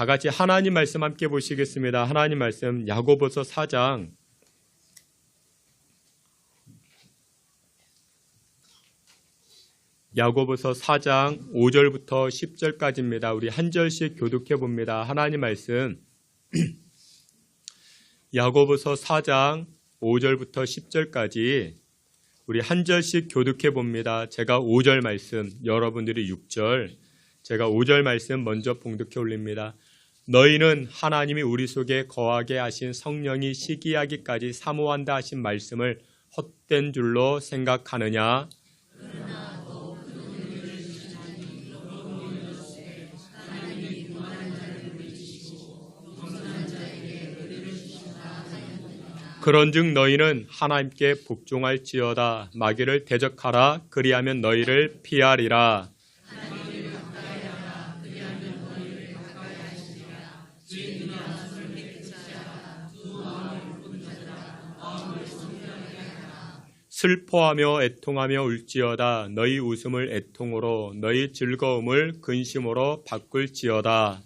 다 같이 하나님 말씀 함께 보시겠습니다. 하나님 말씀 야고보서 4장 5절부터 10절까지입니다. 우리 한 절씩 교독해 봅니다. 하나님 말씀 야고보서 4장 5절부터 10절까지 우리 한 절씩 교독해 봅니다. 제가 5절 말씀, 여러분들이 6절, 제가 5절 말씀 먼저 봉독해 올립니다. 너희는 하나님이 우리 속에 거하게 하신 성령이 시기하기까지 사모한다 하신 말씀을 헛된 줄로 생각하느냐? 그런즉 너희는 하나님께 복종할지어다. 마귀를 대적하라. 그리하면 너희를 피하리라. 슬퍼하며 애통하며 울지어다. 너희 웃음을 애통으로 너희 즐거움을 근심으로 바꿀지어다.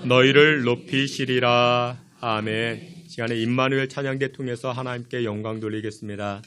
너희를 높이시리라. 아멘. 시간에 임마누엘 찬양대 통해서 하나님께 영광 돌리겠습니다.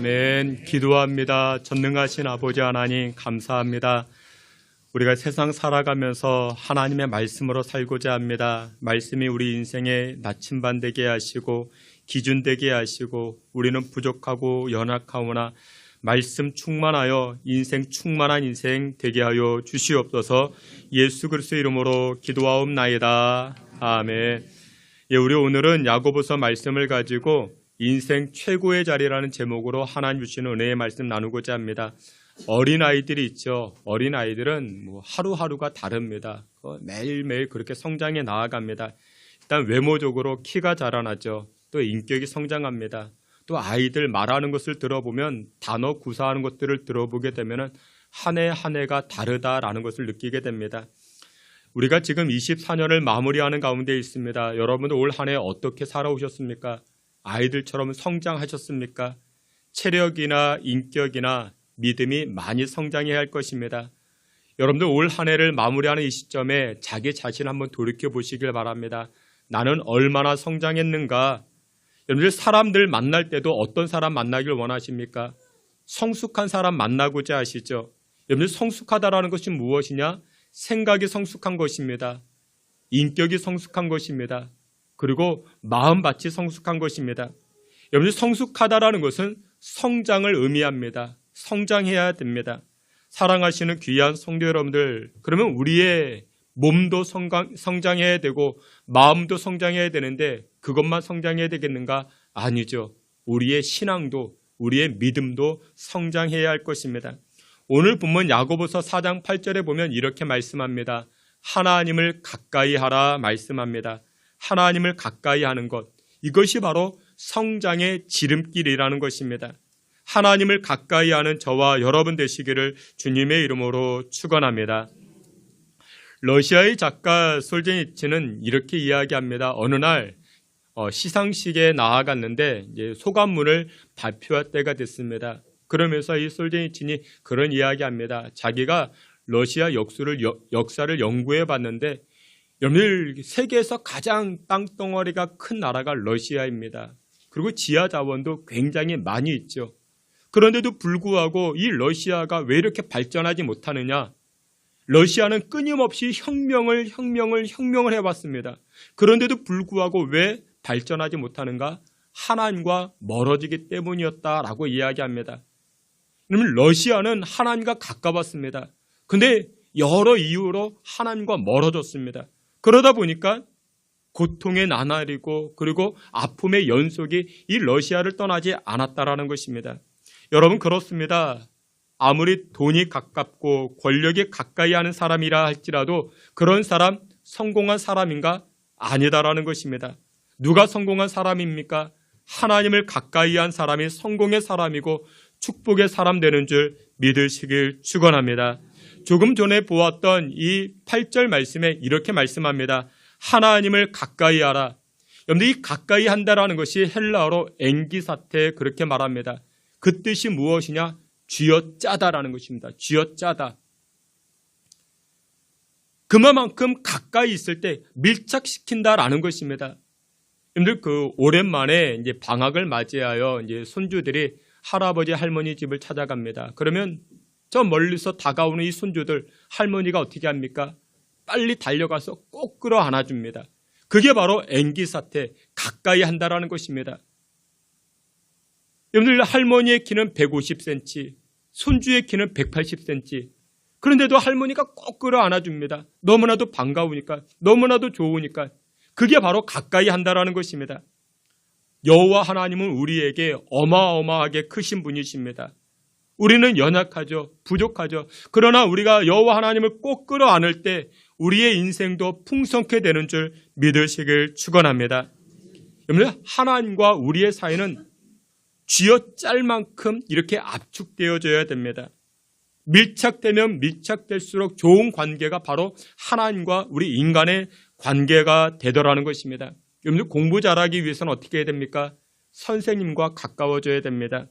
아멘. 기도합니다. 전능하신 아버지 하나님 감사합니다. 우리가 세상 살아가면서 하나님의 말씀으로 살고자 합니다. 말씀이 우리 인생의 나침반 되게 하시고 기준 되게 하시고 우리는 부족하고 연약하오나 말씀 충만하여 인생 충만한 인생 되게 하여 주시옵소서. 예수 그리스도 이름으로 기도하옵나이다. 아멘. 우리 오늘은 야고보서 말씀을 가지고 인생 최고의 자리라는 제목으로 하나님 주시는 은혜의 말씀 나누고자 합니다. 어린아이들이 있죠. 어린아이들은 하루하루가 다릅니다. 매일매일 그렇게 성장해 나아갑니다. 일단 외모적으로 키가 자라나죠. 또 인격이 성장합니다. 또 아이들 말하는 것을 들어보면 단어 구사하는 것들을 들어보게 되면 한 해 한 해가 다르다라는 것을 느끼게 됩니다. 우리가 지금 24년을 마무리하는 가운데 있습니다. 여러분들 올 한 해 어떻게 살아오셨습니까? 아이들처럼 성장하셨습니까? 체력이나 인격이나 믿음이 많이 성장해야 할 것입니다. 여러분들 올 한 해를 마무리하는 이 시점에 자기 자신 한번 돌이켜 보시길 바랍니다. 나는 얼마나 성장했는가? 여러분들 사람들 만날 때도 어떤 사람 만나길 원하십니까? 성숙한 사람 만나고자 하시죠. 여러분들 성숙하다라는 것이 무엇이냐? 생각이 성숙한 것입니다. 인격이 성숙한 것입니다. 그리고 마음밭이 성숙한 것입니다. 여러분들 성숙하다라는 것은 성장을 의미합니다. 성장해야 됩니다. 사랑하시는 귀한 성도 여러분들, 그러면 우리의 몸도 성장해야 되고 마음도 성장해야 되는데 그것만 성장해야 되겠는가? 아니죠. 우리의 신앙도 우리의 믿음도 성장해야 할 것입니다. 오늘 본문 야고보서 4장 8절에 보면 이렇게 말씀합니다. 하나님을 가까이 하라 말씀합니다. 하나님을 가까이 하는 것, 이것이 바로 성장의 지름길이라는 것입니다. 하나님을 가까이 하는 저와 여러분 되시기를 주님의 이름으로 축원합니다. 러시아의 작가 솔제니츠는 이렇게 이야기합니다. 어느 날 시상식에 나아갔는데 이제 소감문을 발표할 때가 됐습니다. 그러면서 이 솔제니친이 그런 이야기합니다. 자기가 러시아 역사를 연구해 봤는데 여러분들 세계에서 가장 땅덩어리가 큰 나라가 러시아입니다. 그리고 지하 자원도 굉장히 많이 있죠. 그런데도 불구하고 이 러시아가 왜 이렇게 발전하지 못하느냐? 러시아는 끊임없이 혁명을 해왔습니다. 그런데도 불구하고 왜 발전하지 못하는가? 하나님과 멀어지기 때문이었다라고 이야기합니다. 그러면 러시아는 하나님과 가까웠습니다. 근데 여러 이유로 하나님과 멀어졌습니다. 그러다 보니까 고통의 나날이고 그리고 아픔의 연속이 이 러시아를 떠나지 않았다라는 것입니다. 여러분 그렇습니다. 아무리 돈이 가깝고 권력이 가까이 하는 사람이라 할지라도 그런 사람 성공한 사람인가? 아니다라는 것입니다. 누가 성공한 사람입니까? 하나님을 가까이 한 사람이 성공의 사람이고 축복의 사람 되는 줄 믿으시길 축원합니다. 조금 전에 보았던 이 8절 말씀에 이렇게 말씀합니다. 하나님을 가까이 하라. 여러분들 이 가까이 한다라는 것이 헬라어로 엥기사테 그렇게 말합니다. 그 뜻이 무엇이냐? 쥐어짜다라는 것입니다. 쥐어짜다. 그만큼 가까이 있을 때 밀착시킨다라는 것입니다. 여러분들 오랜만에 이제 방학을 맞이하여 이제 손주들이 할아버지 할머니 집을 찾아갑니다. 그러면 저 멀리서 다가오는 이 손주들 할머니가 어떻게 합니까? 빨리 달려가서 꼭 끌어 안아줍니다. 그게 바로 엥기사태, 가까이 한다라는 것입니다. 여러분들 할머니의 키는 150cm, 손주의 키는 180cm. 그런데도 할머니가 꼭 끌어 안아줍니다. 너무나도 반가우니까, 너무나도 좋으니까. 그게 바로 가까이 한다라는 것입니다. 여호와 하나님은 우리에게 어마어마하게 크신 분이십니다. 우리는 연약하죠. 부족하죠. 그러나 우리가 여호와 하나님을 꼭 끌어안을 때 우리의 인생도 풍성케 되는 줄 믿으시길 축원합니다. 여러분, 하나님과 우리의 사이는 쥐어짤 만큼 이렇게 압축되어져야 됩니다. 밀착되면 밀착될수록 좋은 관계가 바로 하나님과 우리 인간의 관계가 되더라는 것입니다. 여러분들 공부 잘하기 위해서는 어떻게 해야 됩니까? 선생님과 가까워져야 됩니다.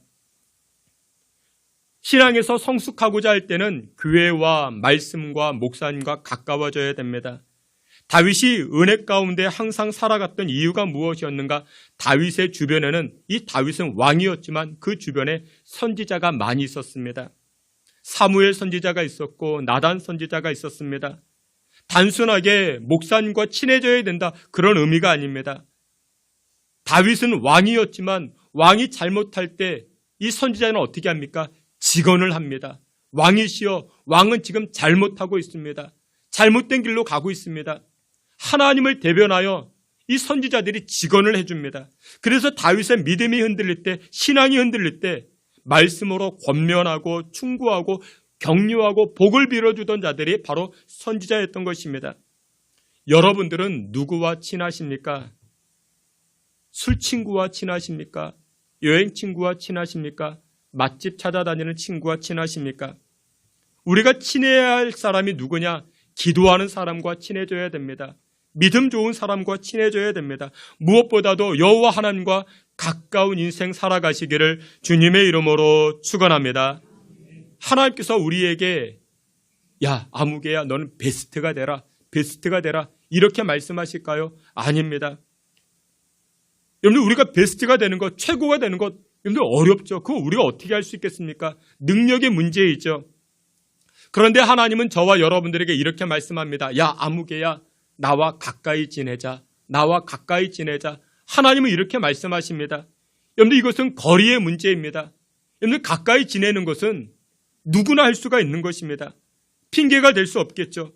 신앙에서 성숙하고자 할 때는 교회와 말씀과 목사님과 가까워져야 됩니다. 다윗이 은혜 가운데 항상 살아갔던 이유가 무엇이었는가? 다윗의 주변에는 이 다윗은 왕이었지만 그 주변에 선지자가 많이 있었습니다. 사무엘 선지자가 있었고 나단 선지자가 있었습니다. 단순하게 목사님과 친해져야 된다 그런 의미가 아닙니다. 다윗은 왕이었지만 왕이 잘못할 때 이 선지자는 어떻게 합니까? 직언을 합니다. 왕이시여, 왕은 지금 잘못하고 있습니다. 잘못된 길로 가고 있습니다. 하나님을 대변하여 이 선지자들이 직언을 해줍니다. 그래서 다윗의 믿음이 흔들릴 때, 신앙이 흔들릴 때 말씀으로 권면하고 충고하고 격려하고 복을 빌어주던 자들이 바로 선지자였던 것입니다. 여러분들은 누구와 친하십니까? 술 친구와 친하십니까? 여행 친구와 친하십니까? 맛집 찾아다니는 친구와 친하십니까? 우리가 친해야 할 사람이 누구냐? 기도하는 사람과 친해져야 됩니다. 믿음 좋은 사람과 친해져야 됩니다. 무엇보다도 여호와 하나님과 가까운 인생 살아가시기를 주님의 이름으로 축원합니다. 하나님께서 우리에게 야 아무개야 너는 베스트가 되라, 베스트가 되라 이렇게 말씀하실까요? 아닙니다. 여러분들 우리가 베스트가 되는 것, 최고가 되는 것 여러분들 어렵죠. 그거 우리가 어떻게 할 수 있겠습니까? 능력의 문제이죠. 그런데 하나님은 저와 여러분들에게 이렇게 말씀합니다. 야 아무개야 나와 가까이 지내자. 나와 가까이 지내자. 하나님은 이렇게 말씀하십니다. 여러분들 이것은 거리의 문제입니다. 여러분들 가까이 지내는 것은 누구나 할 수가 있는 것입니다. 핑계가 될 수 없겠죠.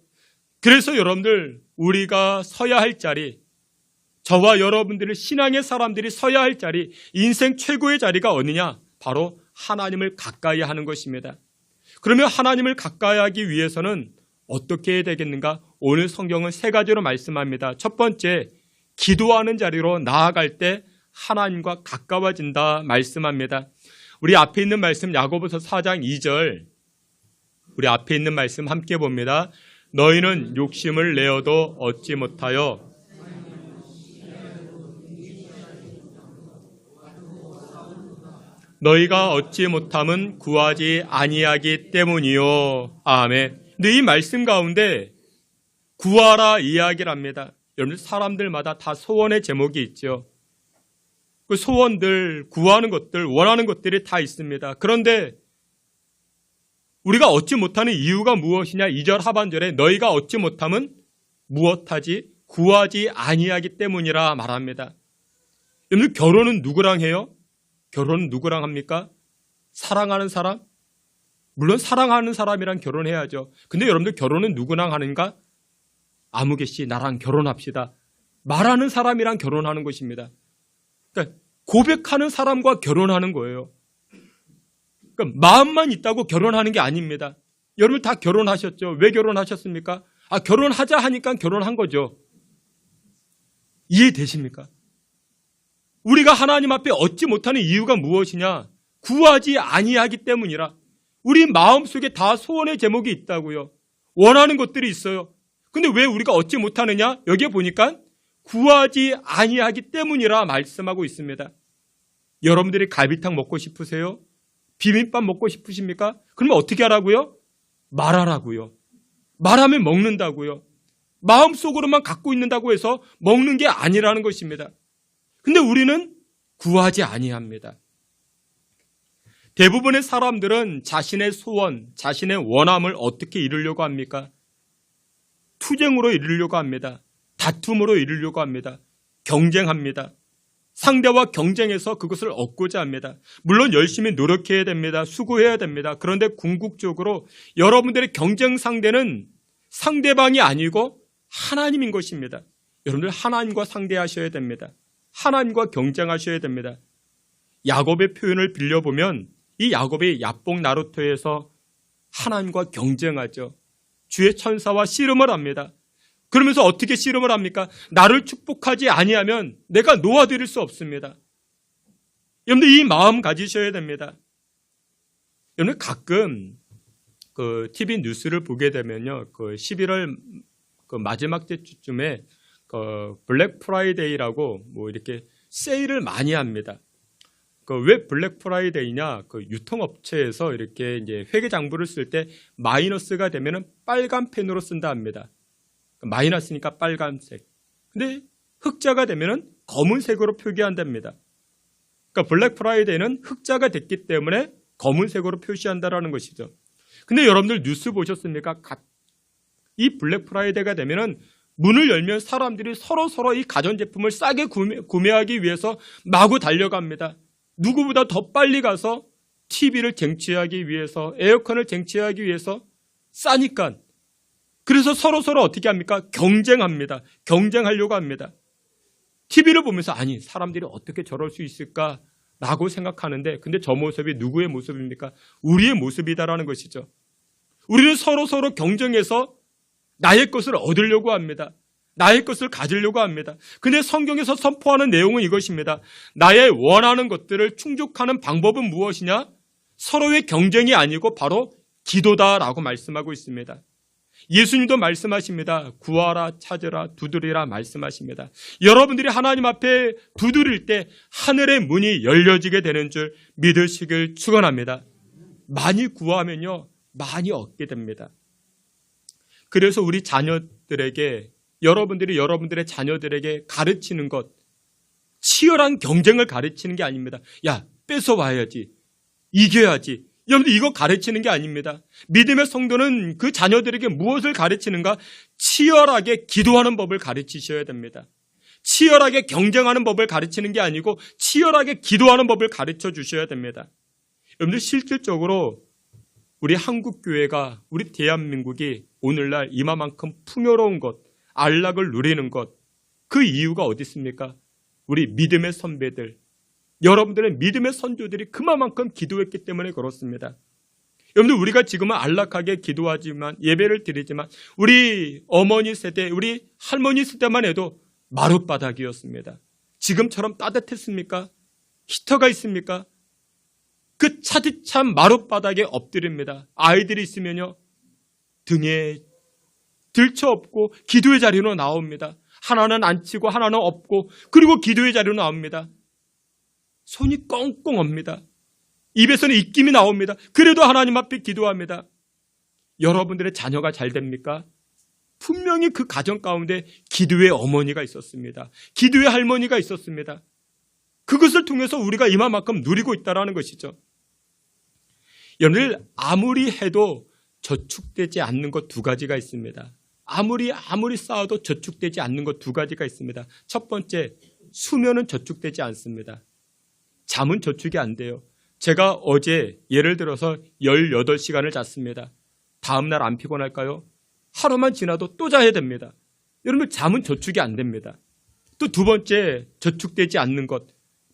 그래서 여러분들 우리가 서야 할 자리, 저와 여러분들의 신앙의 사람들이 서야 할 자리, 인생 최고의 자리가 어디냐? 바로 하나님을 가까이 하는 것입니다. 그러면 하나님을 가까이 하기 위해서는 어떻게 해야 되겠는가? 오늘 성경은 세 가지로 말씀합니다. 첫 번째, 기도하는 자리로 나아갈 때 하나님과 가까워진다 말씀합니다. 우리 앞에 있는 말씀 야고보서 4장 2절 우리 앞에 있는 말씀 함께 봅니다. 너희는 욕심을 내어도 얻지 못하여 너희가 얻지 못함은 구하지 아니하기 때문이요. 아멘. 근데 이 말씀 가운데 구하라 이야기를 합니다. 여러분 사람들마다 다 소원의 제목이 있죠. 그 소원들, 구하는 것들, 원하는 것들이 다 있습니다. 그런데 우리가 얻지 못하는 이유가 무엇이냐? 2절 하반절에 너희가 얻지 못함은 무엇하지? 구하지 아니하기 때문이라 말합니다. 여러분 결혼은 누구랑 해요? 결혼은 누구랑 합니까? 사랑하는 사람? 물론 사랑하는 사람이랑 결혼해야죠. 근데 여러분들 결혼은 누구랑 하는가? 아무개 씨 나랑 결혼합시다. 말하는 사람이랑 결혼하는 것입니다. 그러니까 고백하는 사람과 결혼하는 거예요. 그러니까 마음만 있다고 결혼하는 게 아닙니다. 여러분 다 결혼하셨죠? 왜 결혼하셨습니까? 결혼하자 하니까 결혼한 거죠. 이해되십니까? 우리가 하나님 앞에 얻지 못하는 이유가 무엇이냐? 구하지 아니하기 때문이라. 우리 마음속에 다 소원의 제목이 있다고요. 원하는 것들이 있어요. 근데 왜 우리가 얻지 못하느냐? 여기에 보니까 구하지 아니하기 때문이라 말씀하고 있습니다. 여러분들이 갈비탕 먹고 싶으세요? 비빔밥 먹고 싶으십니까? 그러면 어떻게 하라고요? 말하라고요. 말하면 먹는다고요. 마음속으로만 갖고 있는다고 해서 먹는 게 아니라는 것입니다. 근데 우리는 구하지 아니합니다. 대부분의 사람들은 자신의 소원, 자신의 원함을 어떻게 이루려고 합니까? 투쟁으로 이루려고 합니다. 다툼으로 이루려고 합니다. 경쟁합니다. 상대와 경쟁해서 그것을 얻고자 합니다. 물론 열심히 노력해야 됩니다. 수고해야 됩니다. 그런데 궁극적으로 여러분들의 경쟁 상대는 상대방이 아니고 하나님인 것입니다. 여러분들 하나님과 상대하셔야 됩니다. 하나님과 경쟁하셔야 됩니다. 야곱의 표현을 빌려보면 이 야곱이 야복 나루토에서 하나님과 경쟁하죠. 주의 천사와 씨름을 합니다. 그러면서 어떻게 씨름을 합니까? 나를 축복하지 아니하면 내가 놓아드릴 수 없습니다. 여러분들 이 마음 가지셔야 됩니다. 여러분 가끔 그 TV 뉴스를 보게 되면요, 그 11월 그 마지막 주쯤에 그 블랙 프라이데이라고 뭐 이렇게 세일을 많이 합니다. 그 왜 블랙 프라이데이냐? 그 유통업체에서 이렇게 이제 회계 장부를 쓸 때 마이너스가 되면은 빨간 펜으로 쓴다 합니다. 마이너스니까 빨간색. 근데 흑자가 되면은 검은색으로 표기한답니다. 그러니까 블랙 프라이데이는 흑자가 됐기 때문에 검은색으로 표시한다라는 것이죠. 근데 여러분들 뉴스 보셨습니까? 이 블랙 프라이데이가 되면은 문을 열면 사람들이 서로 이 가전제품을 싸게 구매하기 위해서 마구 달려갑니다. 누구보다 더 빨리 가서 TV를 쟁취하기 위해서, 에어컨을 쟁취하기 위해서 싸니까. 그래서 서로 어떻게 합니까? 경쟁합니다. 경쟁하려고 합니다. TV를 보면서 아니 사람들이 어떻게 저럴 수 있을까라고 생각하는데 근데 저 모습이 누구의 모습입니까? 우리의 모습이다라는 것이죠. 우리는 서로 경쟁해서 나의 것을 얻으려고 합니다. 나의 것을 가지려고 합니다. 근데 성경에서 선포하는 내용은 이것입니다. 나의 원하는 것들을 충족하는 방법은 무엇이냐? 서로의 경쟁이 아니고 바로 기도다라고 말씀하고 있습니다. 예수님도 말씀하십니다. 구하라, 찾으라, 두드리라 말씀하십니다. 여러분들이 하나님 앞에 두드릴 때 하늘의 문이 열려지게 되는 줄 믿으시길 축원합니다. 많이 구하면요, 많이 얻게 됩니다. 그래서 우리 자녀들에게, 여러분들이 여러분들의 자녀들에게 가르치는 것, 치열한 경쟁을 가르치는 게 아닙니다. 야, 뺏어와야지, 이겨야지. 여러분들 이거 가르치는 게 아닙니다. 믿음의 성도는 그 자녀들에게 무엇을 가르치는가? 치열하게 기도하는 법을 가르치셔야 됩니다. 치열하게 경쟁하는 법을 가르치는 게 아니고 치열하게 기도하는 법을 가르쳐 주셔야 됩니다. 여러분들 실질적으로 우리 한국교회가, 우리 대한민국이 오늘날 이만큼 풍요로운 것, 안락을 누리는 것, 그 이유가 어디 있습니까? 우리 믿음의 선배들, 여러분들의 믿음의 선조들이 그만큼 기도했기 때문에 그렇습니다. 여러분들 우리가 지금은 안락하게 기도하지만, 예배를 드리지만 우리 어머니 세대, 우리 할머니 세대만 해도 마룻바닥이었습니다. 지금처럼 따뜻했습니까? 히터가 있습니까? 그 차디찬 마룻바닥에 엎드립니다. 아이들이 있으면요, 등에 들쳐엎고 기도의 자리로 나옵니다. 하나는 앉히고 하나는 엎고, 그리고 기도의 자리로 나옵니다. 손이 꽁꽁 옵니다. 입에서는 입김이 나옵니다. 그래도 하나님 앞에 기도합니다. 여러분들의 자녀가 잘 됩니까? 분명히 그 가정 가운데 기도의 어머니가 있었습니다. 기도의 할머니가 있었습니다. 그것을 통해서 우리가 이만큼 누리고 있다는 것이죠. 여러분들 아무리 해도 저축되지 않는 것 두 가지가 있습니다. 아무리 쌓아도 저축되지 않는 것 두 가지가 있습니다. 첫 번째, 수면은 저축되지 않습니다. 잠은 저축이 안 돼요. 제가 어제 예를 들어서 18시간을 잤습니다. 다음날 안 피곤할까요? 하루만 지나도 또 자야 됩니다. 여러분, 잠은 저축이 안 됩니다. 또 두 번째, 저축되지 않는 것,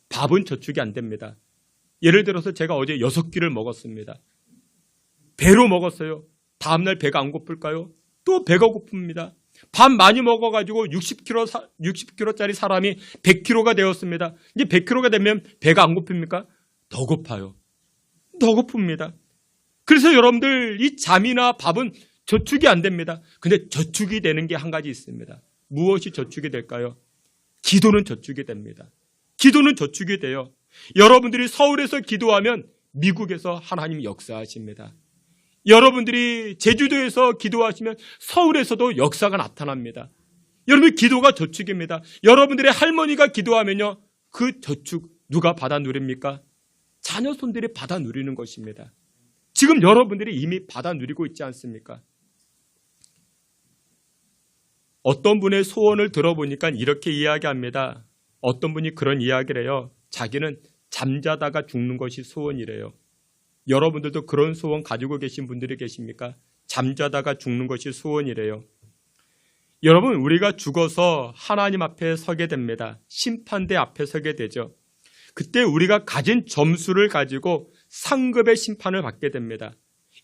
밥은 저축이 안 됩니다. 예를 들어서 제가 어제 6끼를 먹었습니다. 배로 먹었어요. 다음날 배가 안 고플까요? 또 배가 고픕니다. 밥 많이 먹어가지고 60kg짜리 사람이 100kg가 되었습니다. 이제 100kg가 되면 배가 안 고픕니까? 더 고파요. 더 고픕니다. 그래서 여러분들 이 잠이나 밥은 저축이 안 됩니다. 근데 저축이 되는 게 한 가지 있습니다. 무엇이 저축이 될까요? 기도는 저축이 됩니다. 기도는 저축이 돼요. 여러분들이 서울에서 기도하면 미국에서 하나님이 역사하십니다. 여러분들이 제주도에서 기도하시면 서울에서도 역사가 나타납니다. 여러분, 기도가 저축입니다. 여러분들의 할머니가 기도하면요, 그 저축 누가 받아 누립니까? 자녀 손들이 받아 누리는 것입니다. 지금 여러분들이 이미 받아 누리고 있지 않습니까? 어떤 분의 소원을 들어보니까 이렇게 이야기합니다. 어떤 분이 그런 이야기를 해요. 자기는 잠자다가 죽는 것이 소원이래요. 여러분들도 그런 소원 가지고 계신 분들이 계십니까? 잠자다가 죽는 것이 소원이래요. 여러분, 우리가 죽어서 하나님 앞에 서게 됩니다. 심판대 앞에 서게 되죠. 그때 우리가 가진 점수를 가지고 상급의 심판을 받게 됩니다.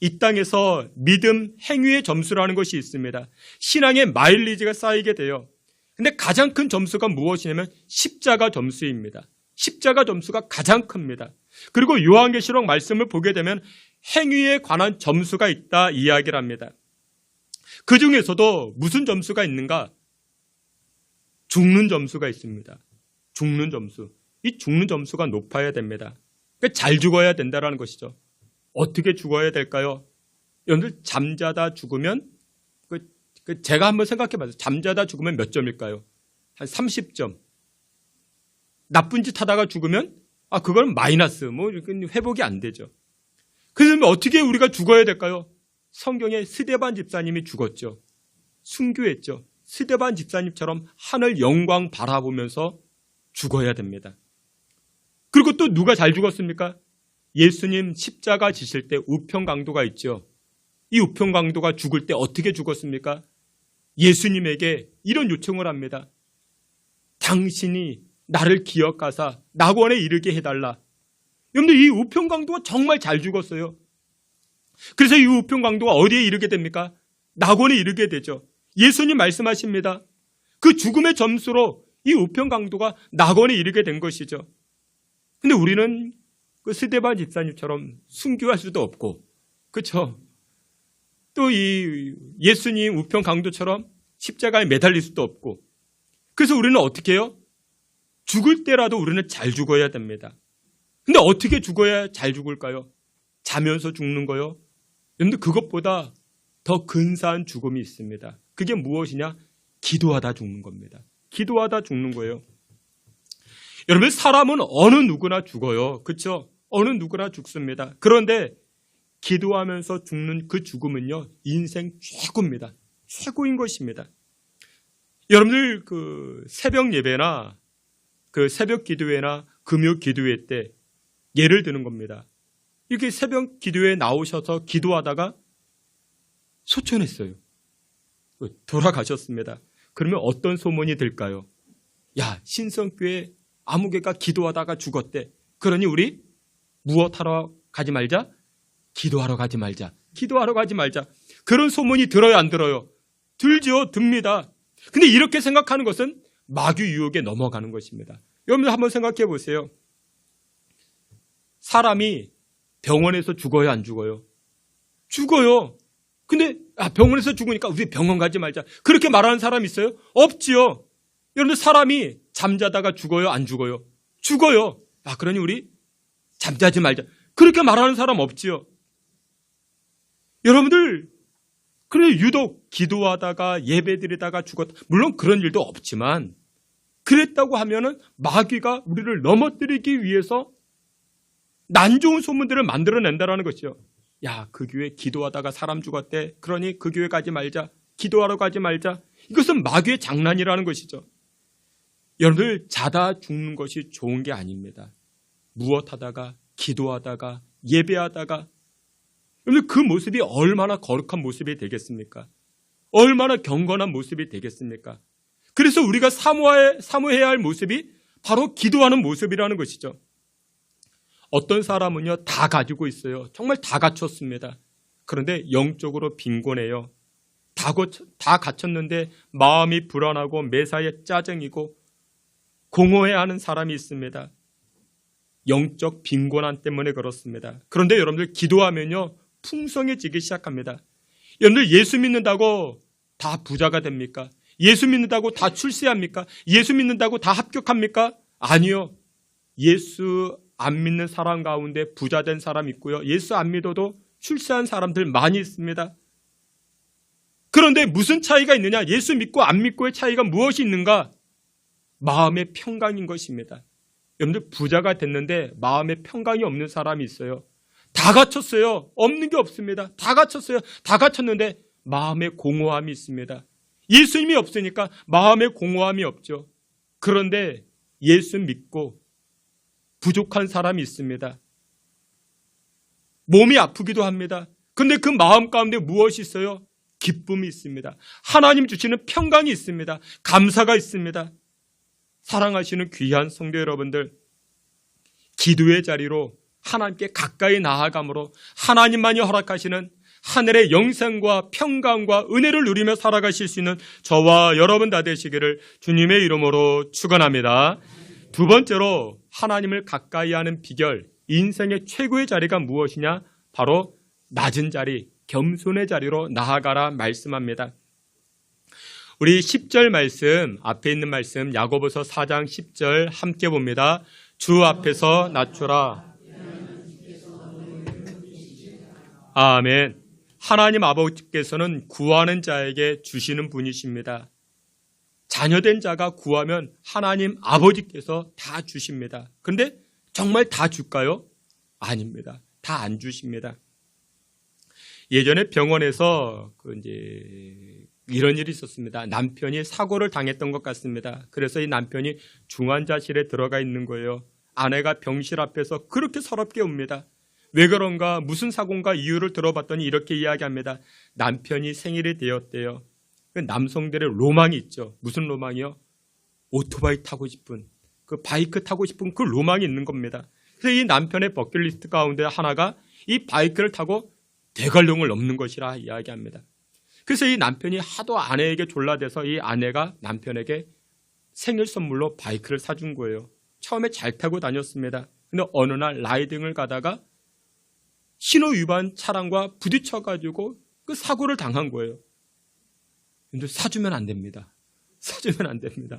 이 땅에서 믿음, 행위의 점수라는 것이 있습니다. 신앙의 마일리지가 쌓이게 돼요. 근데 가장 큰 점수가 무엇이냐면 십자가 점수입니다. 십자가 점수가 가장 큽니다. 그리고 요한계시록 말씀을 보게 되면 행위에 관한 점수가 있다 이야기를 합니다. 그 중에서도 무슨 점수가 있는가? 죽는 점수가 있습니다. 죽는 점수. 이 죽는 점수가 높아야 됩니다. 그러니까 잘 죽어야 된다는 것이죠. 어떻게 죽어야 될까요? 여러분들 잠자다 죽으면 제가 한번 생각해 봐요. 잠자다 죽으면 몇 점일까요? 한 30점. 나쁜 짓 하다가 죽으면 그건 마이너스, 회복이 안 되죠. 그러면 어떻게 우리가 죽어야 될까요? 성경에 스데반 집사님이 죽었죠. 순교했죠. 스데반 집사님처럼 하늘 영광 바라보면서 죽어야 됩니다. 그리고 또 누가 잘 죽었습니까? 예수님 십자가 지실 때 우편강도가 있죠. 이 우편강도가 죽을 때 어떻게 죽었습니까? 예수님에게 이런 요청을 합니다. 당신이 나를 기억하사 낙원에 이르게 해달라. 여러분들, 이 우편강도가 정말 잘 죽었어요. 그래서 이 우편강도가 어디에 이르게 됩니까? 낙원에 이르게 되죠. 예수님 말씀하십니다. 그 죽음의 점수로 이 우편 강도가 낙원에 이르게 된 것이죠. 근데 우리는 그 스데반 집사님처럼 순교할 수도 없고, 그렇죠? 또 이 예수님 우편 강도처럼 십자가에 매달릴 수도 없고, 그래서 우리는 어떻게 해요? 죽을 때라도 우리는 잘 죽어야 됩니다. 근데 어떻게 죽어야 잘 죽을까요? 자면서 죽는 거요? 여러분들, 그것보다 더 근사한 죽음이 있습니다. 그게 무엇이냐? 기도하다 죽는 겁니다. 기도하다 죽는 거예요. 여러분, 사람은 어느 누구나 죽어요. 그렇죠? 어느 누구나 죽습니다. 그런데 기도하면서 죽는 그 죽음은요, 인생 최고입니다. 최고인 것입니다. 여러분들, 그 새벽 예배나 그 새벽 기도회나 금요 기도회 때 예를 드는 겁니다. 이렇게 새벽 기도회에 나오셔서 기도하다가 소천했어요. 돌아가셨습니다. 그러면 어떤 소문이 들까요? 야, 신성교회 아무개가 기도하다가 죽었대. 그러니 우리 무엇하러 가지 말자? 기도하러 가지 말자. 기도하러 가지 말자. 그런 소문이 들어요, 안 들어요? 들죠, 듭니다. 근데 이렇게 생각하는 것은 마귀 유혹에 넘어가는 것입니다. 여러분들 한번 생각해 보세요. 사람이 병원에서 죽어요, 안 죽어요? 죽어요. 근데 병원에서 죽으니까 우리 병원 가지 말자. 그렇게 말하는 사람 있어요? 없지요. 여러분들, 사람이 잠자다가 죽어요, 안 죽어요? 죽어요. 그러니 우리 잠자지 말자. 그렇게 말하는 사람 없지요. 여러분들, 그래, 유독 기도하다가 예배드리다가 죽었다. 물론 그런 일도 없지만, 그랬다고 하면은 마귀가 우리를 넘어뜨리기 위해서 난 좋은 소문들을 만들어낸다라는 것이죠. 야, 그 교회 기도하다가 사람 죽었대. 그러니 그 교회 가지 말자. 기도하러 가지 말자. 이것은 마귀의 장난이라는 것이죠. 여러분들, 자다 죽는 것이 좋은 게 아닙니다. 무엇하다가, 기도하다가, 예배하다가, 여러분들, 그 모습이 얼마나 거룩한 모습이 되겠습니까? 얼마나 경건한 모습이 되겠습니까? 그래서 우리가 사모해야 할 모습이 바로 기도하는 모습이라는 것이죠. 어떤 사람은요, 다 가지고 있어요. 정말 다 갖췄습니다. 그런데 영적으로 빈곤해요. 다 갖췄는데 마음이 불안하고 매사에 짜증이고 공허해하는 사람이 있습니다. 영적 빈곤함 때문에 그렇습니다. 그런데 여러분들, 기도하면요, 풍성해지기 시작합니다. 여러분들, 예수 믿는다고 다 부자가 됩니까? 예수 믿는다고 다 출세합니까? 예수 믿는다고 다 합격합니까? 아니요. 예수 안 믿는 사람 가운데 부자 된 사람 있고요. 예수 안 믿어도 출세한 사람들 많이 있습니다. 그런데 무슨 차이가 있느냐? 예수 믿고 안 믿고의 차이가 무엇이 있는가? 마음의 평강인 것입니다. 여러분들, 부자가 됐는데 마음에 평강이 없는 사람이 있어요. 다 갖췄어요. 없는 게 없습니다. 다 갖췄어요. 다 갖췄는데 마음에 공허함이 있습니다. 예수님이 없으니까 마음에 공허함이 없죠. 그런데 예수 믿고 부족한 사람이 있습니다. 몸이 아프기도 합니다. 그런데 그 마음 가운데 무엇이 있어요? 기쁨이 있습니다. 하나님 주시는 평강이 있습니다. 감사가 있습니다. 사랑하시는 귀한 성도 여러분들, 기도의 자리로 하나님께 가까이 나아감으로 하나님만이 허락하시는 하늘의 영생과 평강과 은혜를 누리며 살아가실 수 있는 저와 여러분 다 되시기를 주님의 이름으로 축원합니다. 두 번째로, 하나님을 가까이 하는 비결, 인생의 최고의 자리가 무엇이냐? 바로 낮은 자리, 겸손의 자리로 나아가라 말씀합니다. 우리 10절 말씀, 앞에 있는 말씀, 야고보서 4장 10절 함께 봅니다. 주 앞에서 낮추라. 아멘. 하나님 아버지께서는 구하는 자에게 주시는 분이십니다. 자녀된 자가 구하면 하나님 아버지께서 다 주십니다. 그런데 정말 다 줄까요? 아닙니다. 다 안 주십니다. 예전에 병원에서 이런 일이 있었습니다. 남편이 사고를 당했던 것 같습니다. 그래서 이 남편이 중환자실에 들어가 있는 거예요. 아내가 병실 앞에서 그렇게 서럽게 웁니다. 왜 그런가, 무슨 사고인가 이유를 들어봤더니 이렇게 이야기합니다. 남편이 생일이 되었대요. 남성들의 로망이 있죠. 무슨 로망이요? 오토바이 타고 싶은, 그 바이크 타고 싶은 그 로망이 있는 겁니다. 그래서 이 남편의 버킷리스트 가운데 하나가 이 바이크를 타고 대관령을 넘는 것이라 이야기합니다. 그래서 이 남편이 하도 아내에게 졸라대서 이 아내가 남편에게 생일 선물로 바이크를 사준 거예요. 처음에 잘 타고 다녔습니다. 근데 어느 날 라이딩을 가다가 신호 위반 차량과 부딪혀가지고 그 사고를 당한 거예요. 근데 사주면 안 됩니다. 사주면 안 됩니다.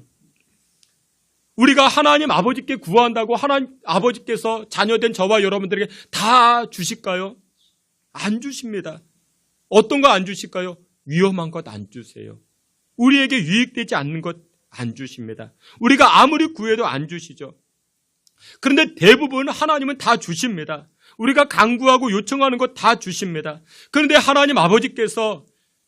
우리가 하나님 아버지께 구한다고 하나님 아버지께서 자녀된 저와 여러분들에게 다 주실까요? 안 주십니다. 어떤 거 안 주실까요? 위험한 것 안 주세요. 우리에게 유익되지 않는 것 안 주십니다. 우리가 아무리 구해도 안 주시죠. 그런데 대부분 하나님은 다 주십니다. 우리가 간구하고 요청하는 것 다 주십니다. 그런데 하나님 아버지께서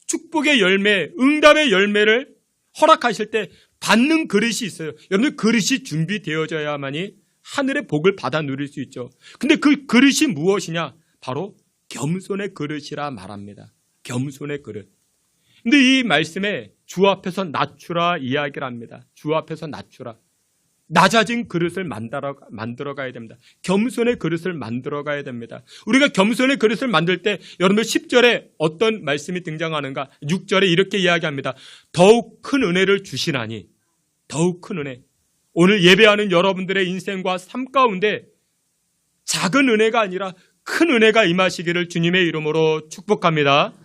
축복의 열매, 응답의 열매를 허락하실 때 받는 그릇이 있어요. 여러분들 그릇이 준비되어져야만이 하늘의 복을 받아 누릴 수 있죠. 근데 그 그릇이 무엇이냐? 바로 겸손의 그릇이라 말합니다. 겸손의 그릇. 근데 이 말씀에 주 앞에서 낮추라 이야기를 합니다. 주 앞에서 낮추라. 낮아진 그릇을 만들어 가야 됩니다. 겸손의 그릇을 만들어 가야 됩니다. 우리가 겸손의 그릇을 만들 때 여러분들 10절에 어떤 말씀이 등장하는가? 6절에 이렇게 이야기합니다. 더욱 큰 은혜를 주시나니. 더욱 큰 은혜. 오늘 예배하는 여러분들의 인생과 삶 가운데 작은 은혜가 아니라 큰 은혜가 임하시기를 주님의 이름으로 축복합니다.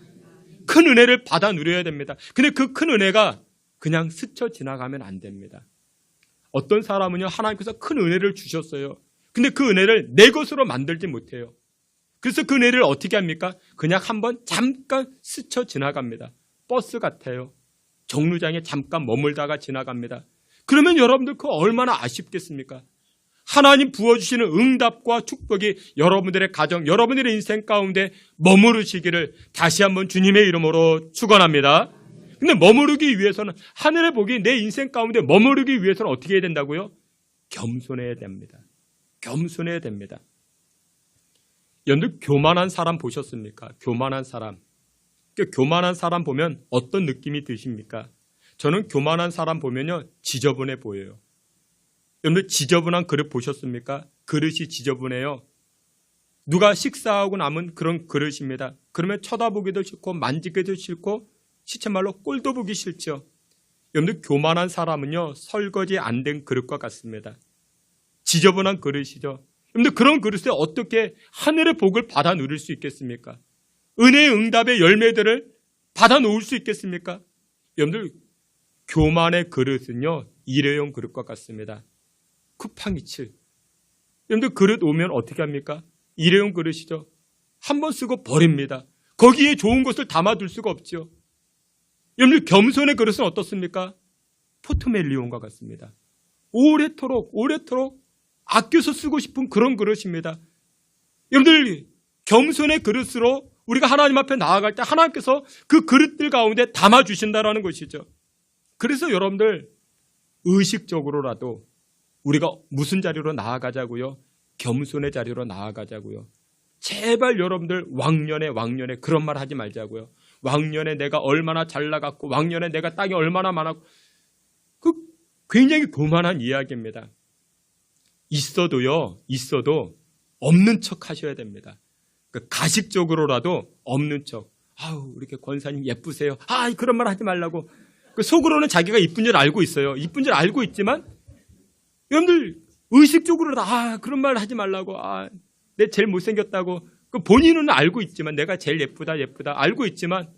큰 은혜를 받아 누려야 됩니다. 근데 그 큰 은혜가 그냥 스쳐 지나가면 안 됩니다. 어떤 사람은요, 하나님께서 큰 은혜를 주셨어요. 근데 그 은혜를 내 것으로 만들지 못해요. 그래서 그 은혜를 어떻게 합니까? 그냥 한번 잠깐 스쳐 지나갑니다. 버스 같아요. 정류장에 잠깐 머물다가 지나갑니다. 그러면 여러분들 그거 얼마나 아쉽겠습니까? 하나님 부어주시는 응답과 축복이 여러분들의 가정, 여러분들의 인생 가운데 머무르시기를 다시 한번 주님의 이름으로 축원합니다. 근데 머무르기 위해서는, 하늘의 복이 내 인생 가운데 머무르기 위해서는 어떻게 해야 된다고요? 겸손해야 됩니다. 겸손해야 됩니다. 여러분들 교만한 사람 보셨습니까? 교만한 사람. 교만한 사람 보면 어떤 느낌이 드십니까? 저는 교만한 사람 보면요, 지저분해 보여요. 여러분들 지저분한 그릇 보셨습니까? 그릇이 지저분해요. 누가 식사하고 남은 그런 그릇입니다. 그러면 쳐다보기도 싫고 만지기도 싫고 시체말로 꼴도 보기 싫죠. 여러분들 교만한 사람은요, 설거지 안 된 그릇과 같습니다. 지저분한 그릇이죠. 여러분들 그런 그릇에 어떻게 하늘의 복을 받아 누릴 수 있겠습니까? 은혜의 응답의 열매들을 받아 놓을 수 있겠습니까? 여러분들 교만의 그릇은요, 일회용 그릇과 같습니다. 쿠팡이츠. 여러분들 그릇 오면 어떻게 합니까? 일회용 그릇이죠. 한 번 쓰고 버립니다. 거기에 좋은 것을 담아둘 수가 없죠. 여러분들 겸손의 그릇은 어떻습니까? 포트멜리온과 같습니다. 오래도록 아껴서 쓰고 싶은 그런 그릇입니다. 여러분들 겸손의 그릇으로 우리가 하나님 앞에 나아갈 때 하나님께서 그 그릇들 가운데 담아주신다라는 것이죠. 그래서 여러분들 의식적으로라도 우리가 무슨 자리로 나아가자고요? 겸손의 자리로 나아가자고요. 제발 여러분들 왕년에 그런 말 하지 말자고요. 왕년에 내가 얼마나 잘 나갔고 왕년에 내가 땅이 얼마나 많았고, 그 굉장히 교만한 이야기입니다. 있어도 없는 척 하셔야 됩니다. 가식적으로라도 없는 척. 아우, 이렇게 권사님 예쁘세요. 그런 말 하지 말라고. 속으로는 자기가 이쁜 줄 알고 있어요. 이쁜 줄 알고 있지만 여러분들 의식적으로는 그런 말 하지 말라고. 내 제일 못생겼다고. 본인은 알고 있지만, 내가 제일 예쁘다 알고 있지만,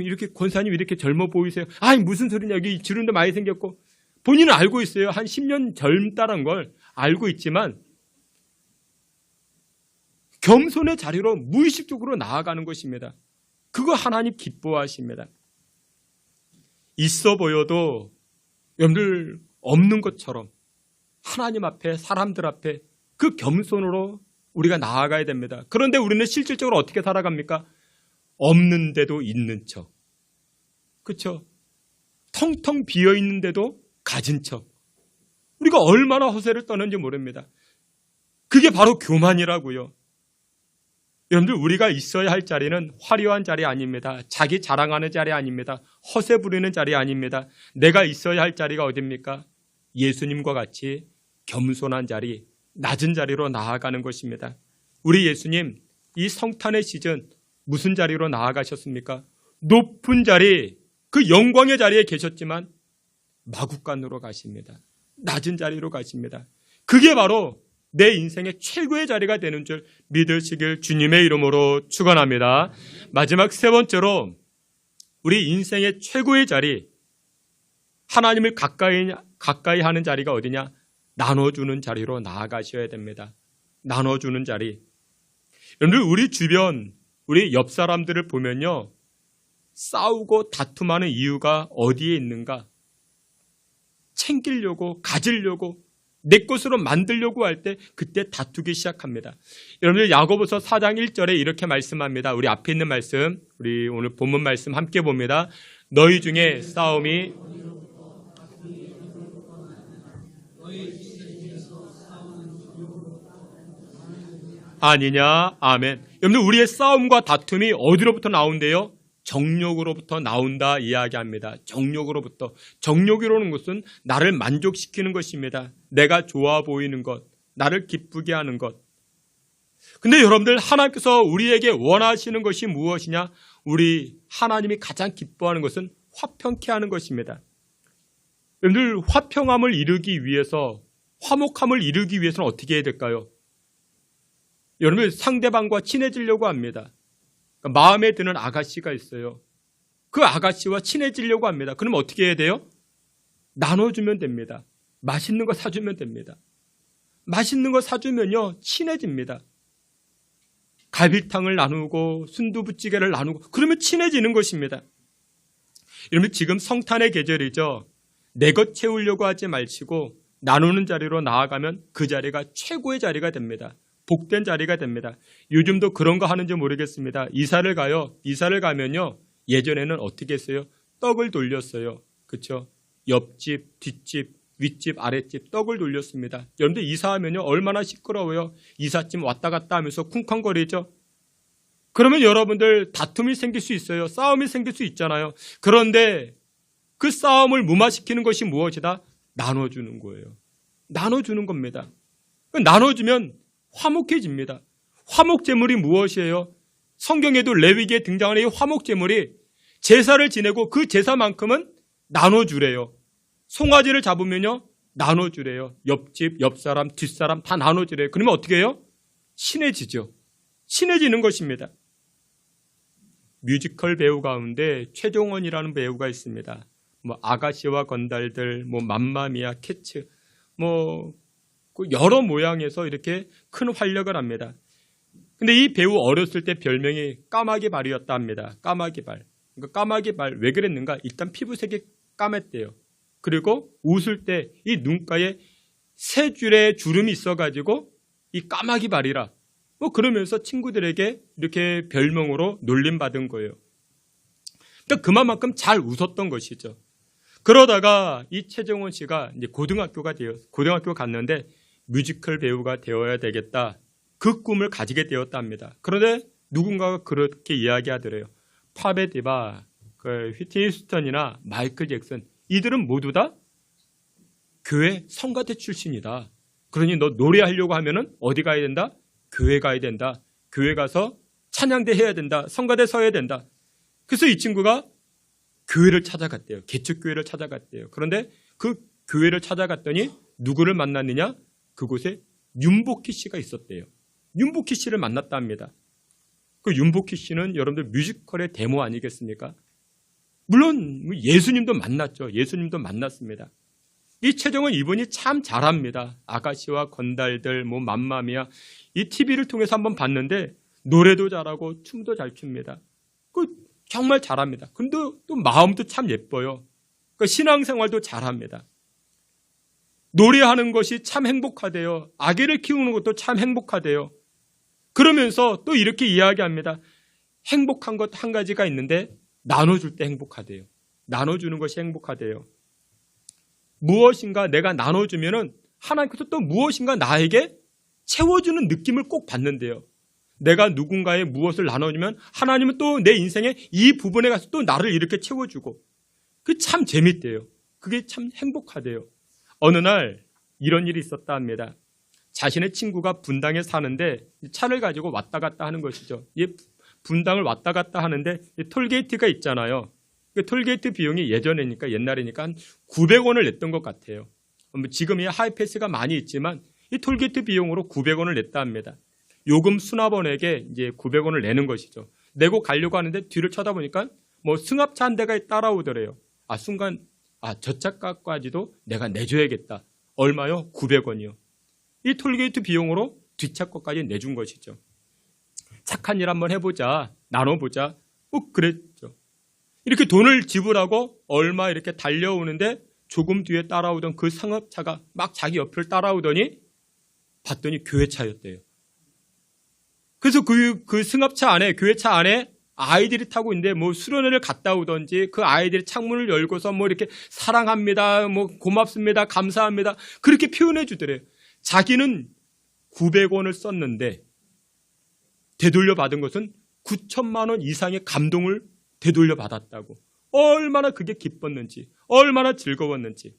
이렇게 권사님 이렇게 젊어 보이세요. 무슨 소리냐, 여기 주름도 많이 생겼고. 본인은 알고 있어요. 한 10년 젊다는 걸 알고 있지만 겸손의 자리로 무의식적으로 나아가는 것입니다. 그거 하나님 기뻐하십니다. 있어 보여도 여러분들 없는 것처럼 하나님 앞에, 사람들 앞에 그 겸손으로 우리가 나아가야 됩니다. 그런데 우리는 실질적으로 어떻게 살아갑니까? 없는데도 있는 척. 그렇죠? 텅텅 비어 있는데도 가진 척. 우리가 얼마나 허세를 떠는지 모릅니다. 그게 바로 교만이라고요. 여러분들 우리가 있어야 할 자리는 화려한 자리 아닙니다. 자기 자랑하는 자리 아닙니다. 허세 부리는 자리 아닙니다. 내가 있어야 할 자리가 어딥니까? 예수님과 같이 겸손한 자리, 낮은 자리로 나아가는 것입니다. 우리 예수님 이 성탄의 시즌 무슨 자리로 나아가셨습니까? 높은 자리, 그 영광의 자리에 계셨지만 마구간으로 가십니다. 낮은 자리로 가십니다. 그게 바로 내 인생의 최고의 자리가 되는 줄 믿으시길 주님의 이름으로 축원합니다. 마지막 세 번째로 우리 인생의 최고의 자리, 하나님을 가까이 하는 자리가 어디냐? 나눠주는 자리로 나아가셔야 됩니다. 나눠주는 자리. 여러분들 우리 주변, 우리 옆 사람들을 보면요, 싸우고 다툼하는 이유가 어디에 있는가? 챙기려고, 가지려고, 내 것으로 만들려고 할 때 그때 다투기 시작합니다. 여러분들 야고보서 4장 1절에 이렇게 말씀합니다. 우리 앞에 있는 말씀, 우리 오늘 본문 말씀 함께 봅니다. 너희 중에 싸움이 아니냐? 아멘. 여러분들 우리의 싸움과 다툼이 어디로부터 나온대요? 정욕으로부터 나온다 이야기합니다. 정욕으로부터. 정욕이라는 것은 나를 만족시키는 것입니다. 내가 좋아 보이는 것, 나를 기쁘게 하는 것. 근데 여러분들 하나님께서 우리에게 원하시는 것이 무엇이냐? 우리 하나님이 가장 기뻐하는 것은 화평케 하는 것입니다. 여러분들 화평함을 이루기 위해서, 화목함을 이루기 위해서는 어떻게 해야 될까요? 여러분들 상대방과 친해지려고 합니다. 마음에 드는 아가씨가 있어요. 그 아가씨와 친해지려고 합니다. 그럼 어떻게 해야 돼요? 나눠주면 됩니다. 맛있는 거 사주면 됩니다. 맛있는 거 사주면요, 친해집니다. 갈비탕을 나누고 순두부찌개를 나누고 그러면 친해지는 것입니다. 여러분 지금 성탄의 계절이죠. 내 것 채우려고 하지 마시고 나누는 자리로 나아가면 그 자리가 최고의 자리가 됩니다. 복된 자리가 됩니다. 요즘도 그런 거 하는지 모르겠습니다. 이사를 가요. 이사를 가면요, 예전에는 어떻게 했어요? 떡을 돌렸어요. 그렇죠? 옆집, 뒷집, 윗집, 아랫집 떡을 돌렸습니다. 여러분들 이사하면요 얼마나 시끄러워요. 이삿짐 왔다 갔다 하면서 쿵쾅거리죠. 그러면 여러분들 다툼이 생길 수 있어요. 싸움이 생길 수 있잖아요. 그런데 그 싸움을 무마시키는 것이 무엇이다? 나눠주는 거예요. 나눠주는 겁니다. 나눠주면 화목해집니다. 화목제물이 무엇이에요? 성경에도 레위기에 등장하는 이 화목제물이 제사를 지내고 그 제사만큼은 나눠주래요. 송아지를 잡으면요 나눠주래요. 옆집, 옆사람, 뒷사람 다 나눠주래요. 그러면 어떻게 해요? 친해지죠. 친해지는 것입니다. 뮤지컬 배우 가운데 최종원이라는 배우가 있습니다. 뭐 아가씨와 건달들, 뭐 맘마미아, 캐츠, 뭐 여러 모양에서 이렇게 큰 활약을 합니다. 근데 이 배우 어렸을 때 별명이 까마귀 발이었다 합니다. 까마귀 발. 그러니까 까마귀 발 왜 그랬는가? 일단 피부색이 까맸대요. 그리고 웃을 때 이 눈가에 세 줄의 주름이 있어가지고 이 까마귀 발이라. 뭐 그러면서 친구들에게 이렇게 별명으로 놀림받은 거예요. 그러니까 그만큼 잘 웃었던 것이죠. 그러다가 이 최정원 씨가 이제 고등학교 갔는데 뮤지컬 배우가 되어야 되겠다. 그 꿈을 가지게 되었다 합니다. 그런데 누군가가 그렇게 이야기하더래요. 팝의 디바, 휘트니 휴스턴이나 마이클 잭슨, 이들은 모두 다 교회 성가대 출신이다. 그러니 너 노래하려고 하면은 어디 가야 된다? 교회 가야 된다. 교회 가서 찬양대 해야 된다. 성가대 서야 된다. 그래서 이 친구가 교회를 찾아갔대요. 개척교회를 찾아갔대요. 그런데 그 교회를 찾아갔더니 누구를 만났느냐? 그곳에 윤복희 씨가 있었대요. 윤복희 씨를 만났다 합니다. 그 윤복희 씨는 여러분들 뮤지컬의 데모 아니겠습니까? 물론 예수님도 만났죠. 예수님도 만났습니다. 이 최정원 이분이 참 잘합니다. 아가씨와 건달들, 뭐 맘마미아, 이 TV를 통해서 한번 봤는데 노래도 잘하고 춤도 잘 춥니다. 정말 잘합니다. 근데 또 마음도 참 예뻐요. 신앙생활도 잘합니다. 노래하는 것이 참 행복하대요. 아기를 키우는 것도 참 행복하대요. 그러면서 또 이렇게 이야기합니다. 행복한 것 한 가지가 있는데 나눠줄 때 행복하대요. 나눠주는 것이 행복하대요. 무엇인가 내가 나눠주면은 하나님께서 또 무엇인가 나에게 채워주는 느낌을 꼭 받는데요. 내가 누군가의 무엇을 나눠주면 하나님은 또 내 인생의 이 부분에 가서 또 나를 이렇게 채워주고, 그게 참 재밌대요. 그게 참 행복하대요. 어느 날 이런 일이 있었다 합니다. 자신의 친구가 분당에 사는데 차를 가지고 왔다 갔다 하는 것이죠. 분당을 왔다 갔다 하는데 톨게이트가 있잖아요. 그 톨게이트 비용이 옛날이니까 한 900원을 냈던 것 같아요. 지금이 하이패스가 많이 있지만 이 톨게이트 비용으로 900원을 냈다 합니다. 요금 수납원에게 이제 900원을 내는 것이죠. 내고 가려고 하는데 뒤를 쳐다보니까 뭐 승합차 한 대가 따라오더래요. 순간 저 차까지도 내가 내줘야겠다. 얼마요? 900원이요. 이 톨게이트 비용으로 뒷차 거까지 내준 것이죠. 착한 일 한번 해보자, 나눠보자. 그랬죠. 이렇게 돈을 지불하고 얼마 이렇게 달려오는데 조금 뒤에 따라오던 그 승합차가 막 자기 옆을 따라오더니 봤더니 교회차였대요. 그래서 그 승합차 안에, 교회차 안에 아이들이 타고 있는데 뭐 수련회를 갔다 오던지 그 아이들이 창문을 열고서 뭐 이렇게 사랑합니다, 뭐 고맙습니다, 감사합니다. 그렇게 표현해 주더래요. 자기는 900원을 썼는데 되돌려 받은 것은 9천만 원 이상의 감동을 되돌려 받았다고. 얼마나 그게 기뻤는지, 얼마나 즐거웠는지.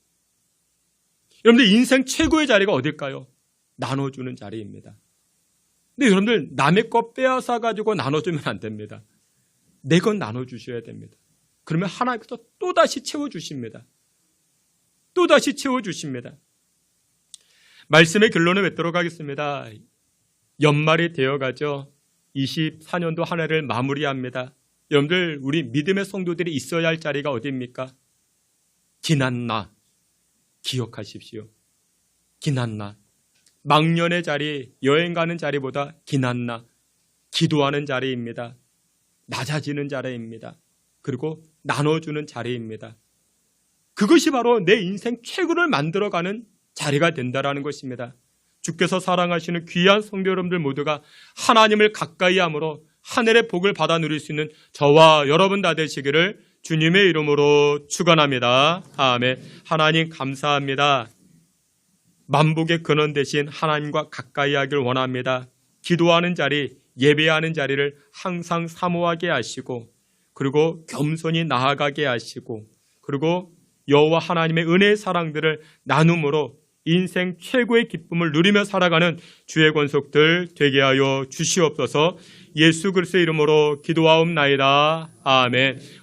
여러분들 인생 최고의 자리가 어딜까요? 나눠주는 자리입니다. 근데 여러분들 남의 것 빼앗아 가지고 나눠주면 안 됩니다. 내 것 나눠주셔야 됩니다. 그러면 하나님께서 또다시 채워주십니다. 또다시 채워주십니다. 말씀의 결론을 맺도록 하겠습니다. 연말이 되어가죠. 24년도 한 해를 마무리합니다. 여러분들 우리 믿음의 성도들이 있어야 할 자리가 어디입니까? 기난나 기억하십시오. 기난나 망년의 자리, 여행 가는 자리보다 기난나 기도하는 자리입니다. 낮아지는 자리입니다. 그리고 나눠주는 자리입니다. 그것이 바로 내 인생 최고를 만들어가는 자리가 된다라는 것입니다. 주께서 사랑하시는 귀한 성도 여러분들 모두가 하나님을 가까이 함으로 하늘의 복을 받아 누릴 수 있는 저와 여러분 다 되시기를 주님의 이름으로 축원합니다. 아멘. 하나님 감사합니다. 만복의 근원 되신 하나님과 가까이 하길 원합니다. 기도하는 자리, 예배하는 자리를 항상 사모하게 하시고 그리고 겸손히 나아가게 하시고 그리고 여호와 하나님의 은혜의 사랑들을 나눔으로 인생 최고의 기쁨을 누리며 살아가는 주의 권속들 되게 하여 주시옵소서. 예수 그리스도의 이름으로 기도하옵나이다. 아멘.